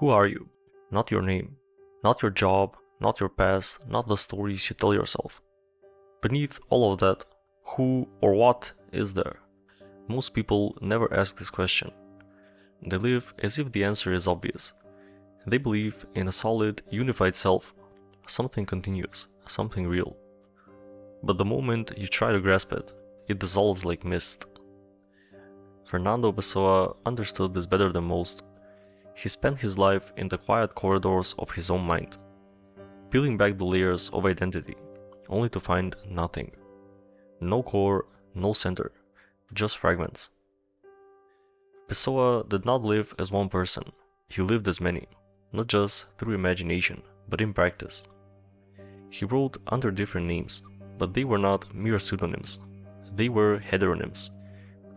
Who are you? Not your name, not your job, not your past, not the stories you tell yourself. Beneath all of that, who or what is there? Most people never ask this question. They live as if the answer is obvious. They believe in a solid, unified self, something continuous, something real. But the moment you try to grasp it, it dissolves like mist. Fernando Pessoa understood this better than most. He spent his life in the quiet corridors of his own mind, peeling back the layers of identity, only to find nothing. No core, no center, just fragments. Pessoa did not live as one person, he lived as many, not just through imagination, but in practice. He wrote under different names, but they were not mere pseudonyms. They were heteronyms,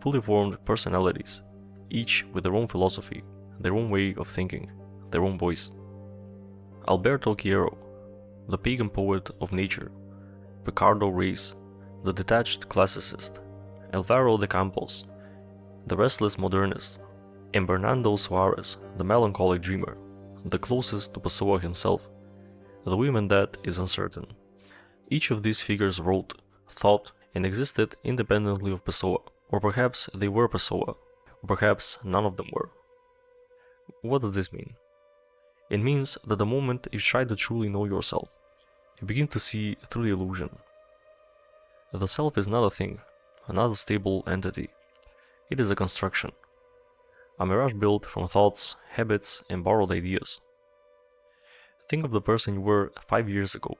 fully formed personalities, each with their own philosophy, their own way of thinking, their own voice. Alberto Quiero, the pagan poet of nature, Ricardo Reis, the detached classicist, Alvaro de Campos, the restless modernist, and Bernardo Soares, the melancholic dreamer, the closest to Pessoa himself, the woman that is uncertain. Each of these figures wrote, thought, and existed independently of Pessoa, or perhaps they were Pessoa, or perhaps none of them were. What does this mean? It means that the moment you try to truly know yourself, you begin to see through the illusion. The self is not a thing, not a stable entity. It is a construction, a mirage built from thoughts, habits, and borrowed ideas. Think of the person you were 5 years ago,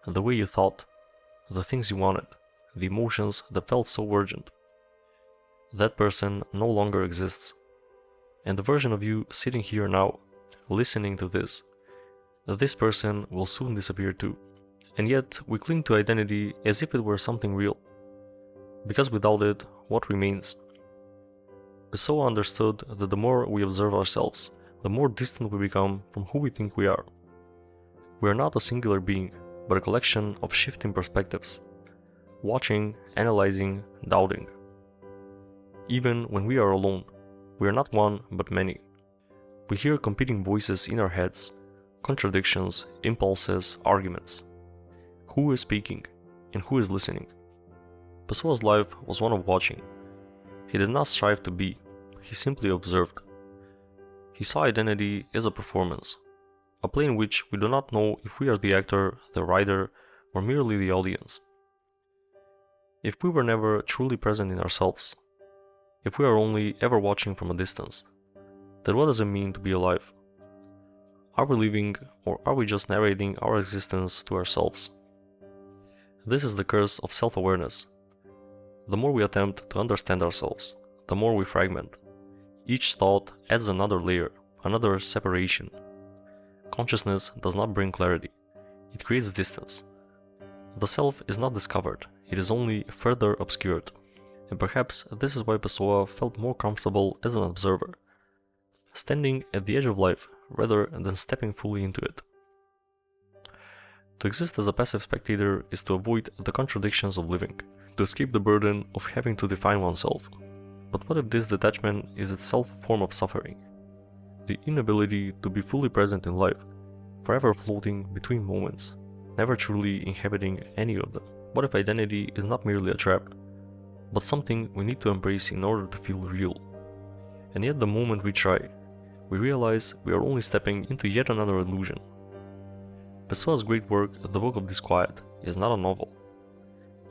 the way you thought, the things you wanted, the emotions that felt so urgent. That person no longer exists. And the version of you sitting here now, listening to this person will soon disappear too. And yet we cling to identity as if it were something real. Because without it, what remains? Pessoa understood that the more we observe ourselves, the more distant we become from who we think we are. We are not a singular being, but a collection of shifting perspectives, watching, analyzing, doubting. Even when we are alone, we are not one, but many. We hear competing voices in our heads, contradictions, impulses, arguments. Who is speaking, and who is listening? Pessoa's life was one of watching. He did not strive to be, he simply observed. He saw identity as a performance, a play in which we do not know if we are the actor, the writer, or merely the audience. If we were never truly present in ourselves, if we are only ever watching from a distance, then what does it mean to be alive? Are we living, or are we just narrating our existence to ourselves? This is the curse of self-awareness. The more we attempt to understand ourselves, the more we fragment. Each thought adds another layer, another separation. Consciousness does not bring clarity, it creates distance. The self is not discovered, it is only further obscured. And perhaps this is why Pessoa felt more comfortable as an observer, standing at the edge of life rather than stepping fully into it. To exist as a passive spectator is to avoid the contradictions of living, to escape the burden of having to define oneself. But what if this detachment is itself a form of suffering? The inability to be fully present in life, forever floating between moments, never truly inhabiting any of them. What if identity is not merely a trap, but something we need to embrace in order to feel real? And yet the moment we try, we realize we are only stepping into yet another illusion. Pessoa's great work, The Book of Disquiet, is not a novel.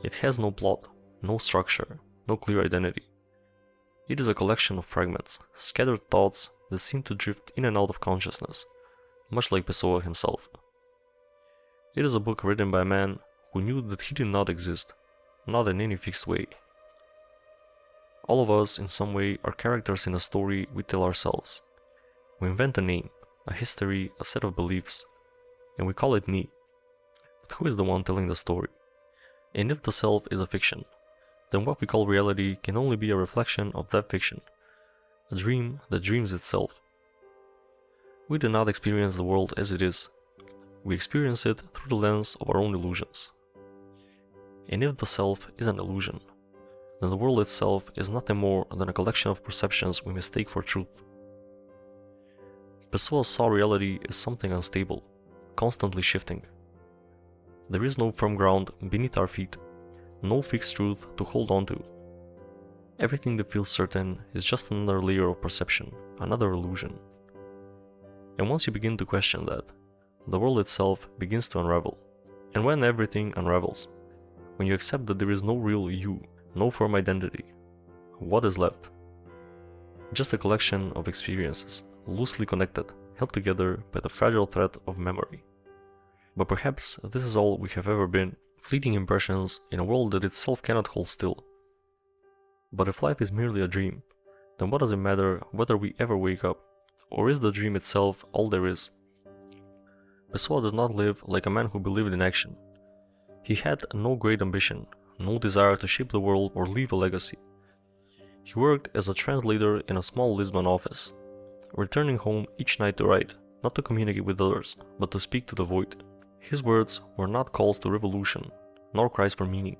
It has no plot, no structure, no clear identity. It is a collection of fragments, scattered thoughts that seem to drift in and out of consciousness, much like Pessoa himself. It is a book written by a man who knew that he did not exist, not in any fixed way. All of us, in some way, are characters in a story we tell ourselves. We invent a name, a history, a set of beliefs, and we call it me. But who is the one telling the story? And if the self is a fiction, then what we call reality can only be a reflection of that fiction, a dream that dreams itself. We do not experience the world as it is, we experience it through the lens of our own illusions. And if the self is an illusion, then the world itself is nothing more than a collection of perceptions we mistake for truth. Pessoa saw reality as something unstable, constantly shifting. There is no firm ground beneath our feet, no fixed truth to hold on to. Everything that feels certain is just another layer of perception, another illusion. And once you begin to question that, the world itself begins to unravel. And when everything unravels, when you accept that there is no real you, no firm identity, what is left? Just a collection of experiences, loosely connected, held together by the fragile thread of memory. But perhaps this is all we have ever been, fleeting impressions in a world that itself cannot hold still. But if life is merely a dream, then what does it matter whether we ever wake up, or is the dream itself all there is? Pessoa did not live like a man who believed in action. He had no great ambition, no desire to shape the world or leave a legacy. He worked as a translator in a small Lisbon office, returning home each night to write, not to communicate with others, but to speak to the void. His words were not calls to revolution, nor cries for meaning.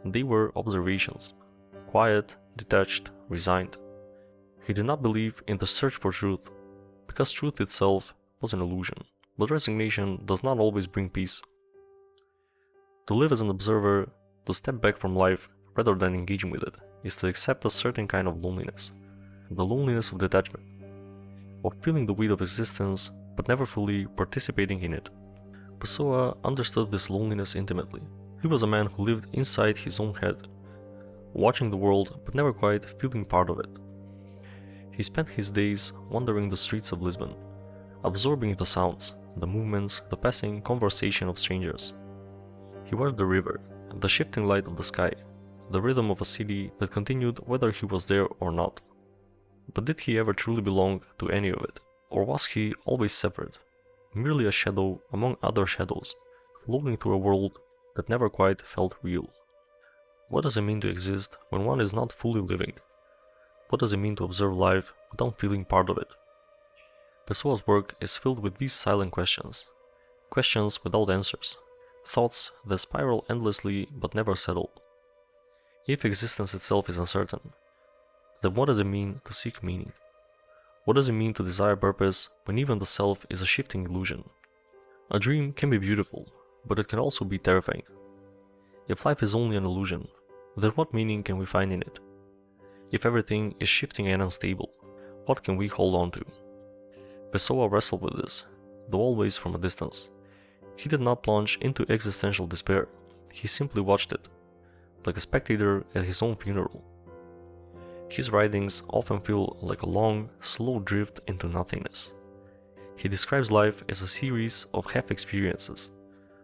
They were observations, quiet, detached, resigned. He did not believe in the search for truth, because truth itself was an illusion. But resignation does not always bring peace. To live as an observer, to step back from life rather than engaging with it, is to accept a certain kind of loneliness, the loneliness of detachment, of feeling the weight of existence but never fully participating in it. Pessoa understood this loneliness intimately. He was a man who lived inside his own head, watching the world but never quite feeling part of it. He spent his days wandering the streets of Lisbon, absorbing the sounds, the movements, the passing conversation of strangers. He watched the river, the shifting light of the sky, the rhythm of a city that continued whether he was there or not. But did he ever truly belong to any of it? Or was he always separate, merely a shadow among other shadows, floating through a world that never quite felt real? What does it mean to exist when one is not fully living? What does it mean to observe life without feeling part of it? Pessoa's work is filled with these silent questions, questions without answers, thoughts that spiral endlessly but never settle. If existence itself is uncertain, then what does it mean to seek meaning? What does it mean to desire purpose when even the self is a shifting illusion? A dream can be beautiful, but it can also be terrifying. If life is only an illusion, then what meaning can we find in it? If everything is shifting and unstable, what can we hold on to? Pessoa wrestled with this, though always from a distance. He did not plunge into existential despair, he simply watched it, like a spectator at his own funeral. His writings often feel like a long, slow drift into nothingness. He describes life as a series of half-experiences,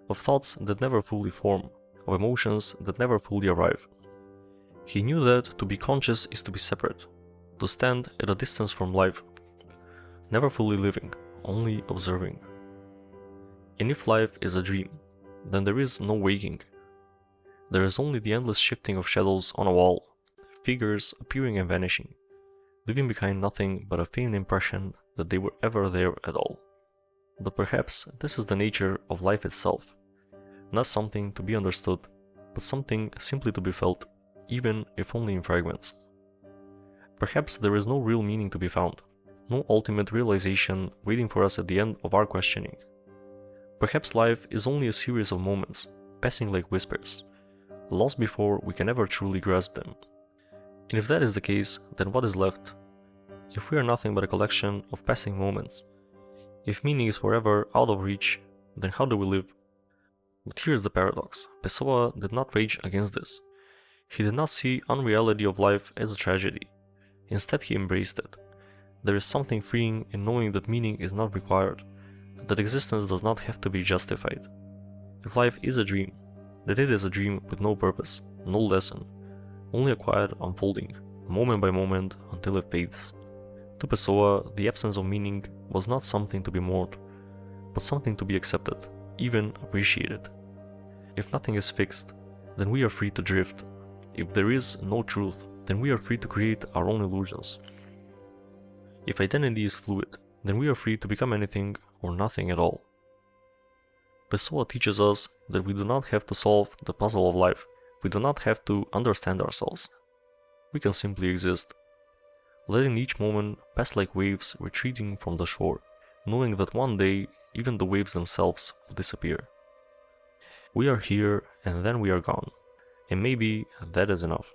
of thoughts that never fully form, of emotions that never fully arrive. He knew that to be conscious is to be separate, to stand at a distance from life, never fully living, only observing. And if life is a dream, then there is no waking. There is only the endless shifting of shadows on a wall, figures appearing and vanishing, leaving behind nothing but a faint impression that they were ever there at all. But perhaps this is the nature of life itself, not something to be understood, but something simply to be felt, even if only in fragments. Perhaps there is no real meaning to be found, no ultimate realization waiting for us at the end of our questioning. Perhaps life is only a series of moments, passing like whispers, lost before we can ever truly grasp them. And if that is the case, then what is left? If we are nothing but a collection of passing moments, if meaning is forever out of reach, then how do we live? But here's the paradox. Pessoa did not rage against this. He did not see unreality of life as a tragedy. Instead, he embraced it. There is something freeing in knowing that meaning is not required, that existence does not have to be justified. If life is a dream, then it is a dream with no purpose, no lesson, only a quiet unfolding, moment by moment until it fades. To Pessoa, the absence of meaning was not something to be mourned, but something to be accepted, even appreciated. If nothing is fixed, then we are free to drift. If there is no truth, then we are free to create our own illusions. If identity is fluid, then we are free to become anything or nothing at all. Pessoa teaches us that we do not have to solve the puzzle of life. We do not have to understand ourselves. We can simply exist, letting each moment pass like waves retreating from the shore. knowing that one day even the waves themselves will disappear. We are here and then we are gone, and maybe that is enough.